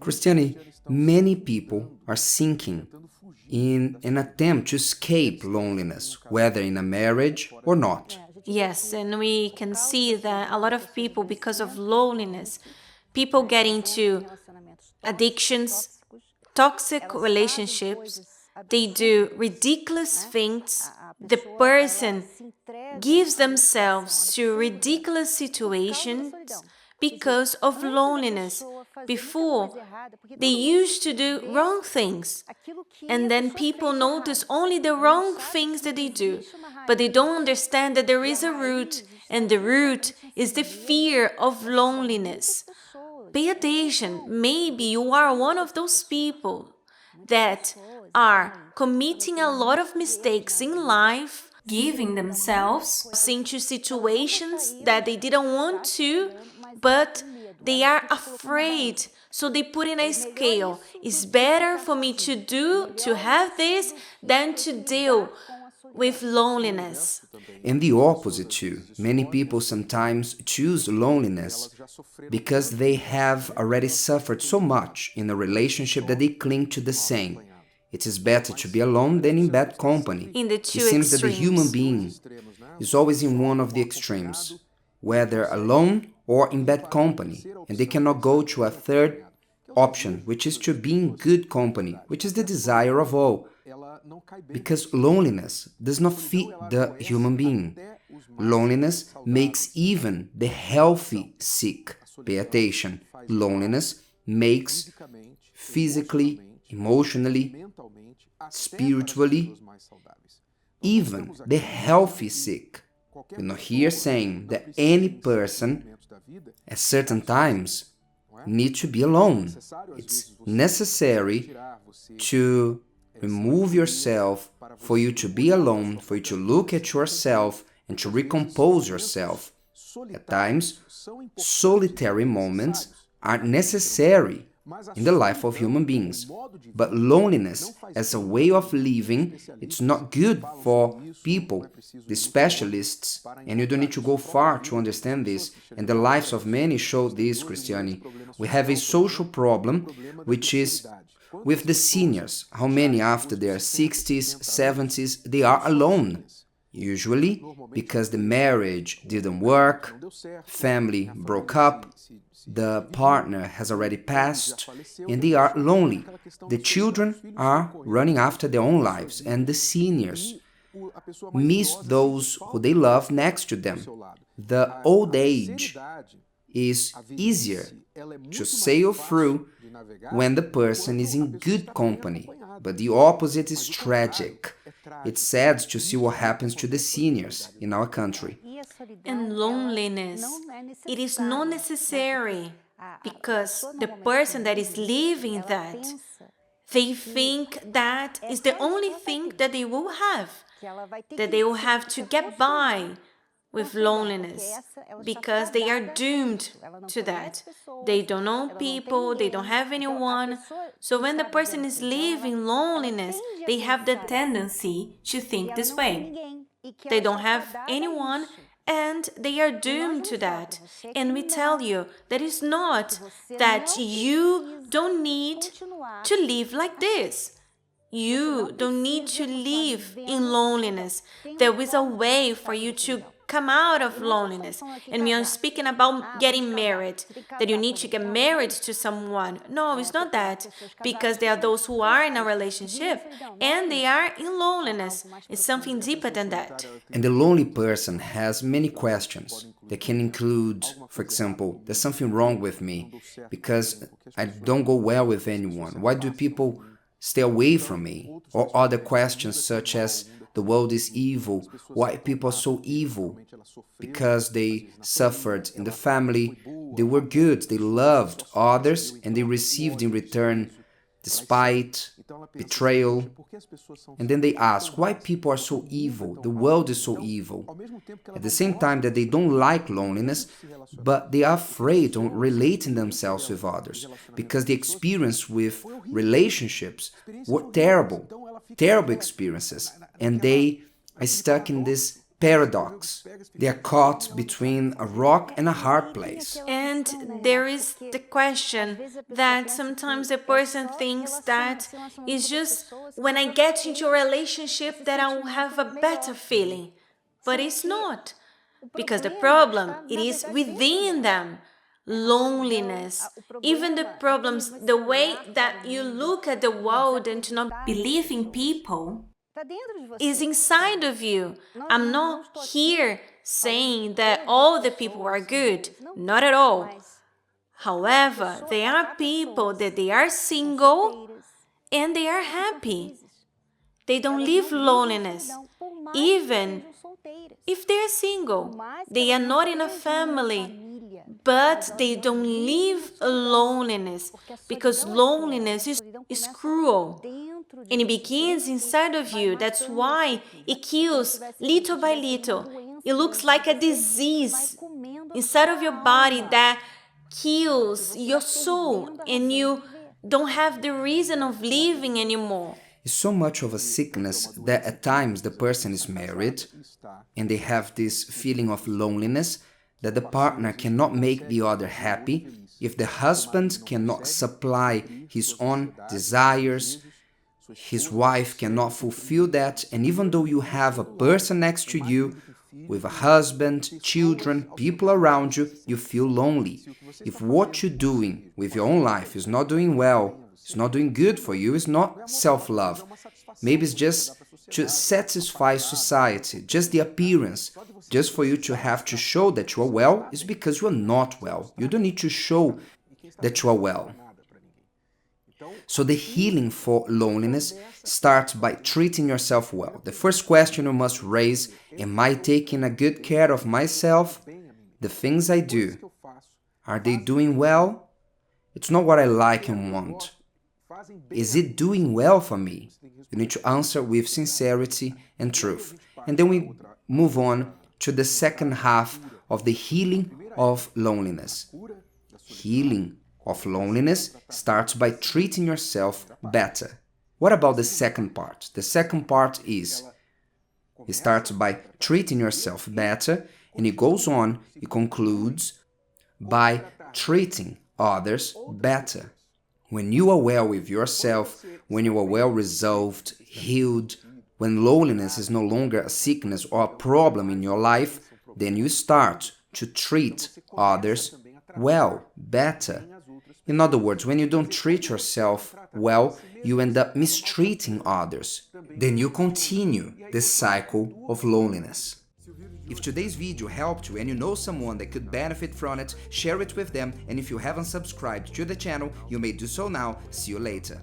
Christiane, many people are sinking in an attempt to escape loneliness, whether in a marriage or not. Yes, and we can see that a lot of people, because of loneliness, people get into addictions, toxic relationships, they do ridiculous things. The person gives themselves to ridiculous situations because of loneliness. Before, they used to do wrong things. And then people notice only the wrong things that they do, but they don't understand that there is a root, and the root is the fear of loneliness. Pay attention, maybe you are one of those people that are committing a lot of mistakes in life, giving themselves into situations that they didn't want to, but they are afraid. So they put in a scale. It's better for me to have this than to deal with loneliness. And the opposite too. Many people sometimes choose loneliness because they have already suffered so much in a relationship that they cling to the same. It is better to be alone than in bad company. In the It two seems that the human extremes. being is always in one of the extremes, whether alone or in bad company, and they cannot go to a third option, which is to be in good company, which is the desire of all, because loneliness does not fit the human being. Loneliness makes even the healthy sick. Pay attention. Loneliness makes physically, emotionally, spiritually, even the healthy sick. We're not here saying that any person at certain times need to be alone. It's necessary to remove yourself, for you to be alone, for you to look at yourself and to recompose yourself. At times, solitary moments are necessary in the life of human beings. But loneliness as a way of living, it's not good for people, the specialists, and you don't need to go far to understand this. And the lives of many show this, Christiane. We have a social problem, which is with the seniors. How many after their 60s, 70s, they are alone? Usually because the marriage didn't work, family broke up, the partner has already passed, and they are lonely. The children are running after their own lives, and the seniors miss those who they love next to them. The old age is easier to sail through when the person is in good company, but the opposite is tragic. It's sad to see what happens to the seniors in our country. And loneliness, it is not necessary, because the person that is living that, they think that is the only thing that they will have, that they will have to get by with loneliness, because they are doomed to that. They don't know people, they don't have anyone. So when the person is living loneliness, they have the tendency to think this way. They don't have anyone, and they are doomed to that. And we tell you that it's not that you don't need to live like this. You don't need to live in loneliness. There is a way for you to come out of loneliness. And we are speaking about getting married, that you need to get married to someone. No, it's not that. Because there are those who are in a relationship and they are in loneliness. It's something deeper than that. And the lonely person has many questions. They can include, for example, there's something wrong with me because I don't go well with anyone. Why do people stay away from me? Or other questions such as the world is evil, why people are so evil? Because they suffered in the family, they were good, they loved others, and they received in return despite, betrayal. And then they ask why people are so evil, the world is so evil. At the same time that they don't like loneliness, but they are afraid of relating themselves with others, because the experience with relationships were terrible, terrible experiences, and they are stuck in this paradox. They are caught between a rock and a hard place. And there is the question that sometimes the person thinks that it's just when I get into a relationship that I will have a better feeling. But it's not. Because the problem, it is within them. Loneliness, even the problems, the way that you look at the world and to not believe in people is inside of you. I'm not here saying that all the people are good, not at all. However, there are people that they are single and they are happy. They don't live loneliness. Even if they are single, they are not in a family, but they don't live loneliness because loneliness is cruel. And it begins inside of you. That's why it kills little by little. It looks like a disease inside of your body that kills your soul, and you don't have the reason of living anymore. It's so much of a sickness that at times the person is married and they have this feeling of loneliness, that the partner cannot make the other happy. If the husband cannot supply his own desires, his wife cannot fulfill that, and even though you have a person next to you, with a husband, children, people around you, you feel lonely. If what you're doing with your own life is not doing well, it's not doing good for you, it's not self-love. Maybe it's just to satisfy society, just the appearance, just for you to have to show that you are well, is because you are not well. You don't need to show that you are well. So the healing for loneliness starts by treating yourself well. The first question you must raise: am I taking a good care of myself? The things I do, are they doing well? It's not what I like and want. Is it doing well for me? You need to answer with sincerity and truth. And then we move on to the second half of the healing of loneliness. Healing of loneliness starts by treating yourself better. What about the second part? The second part is, it starts by treating yourself better, and it goes on, it concludes by treating others better. When you are well with yourself, when you are well resolved, healed, when loneliness is no longer a sickness or a problem in your life, then you start to treat others well, better. In other words, when you don't treat yourself well, you end up mistreating others. Then you continue the cycle of loneliness. If today's video helped you and you know someone that could benefit from it, share it with them, and if you haven't subscribed to the channel, you may do so now. See you later.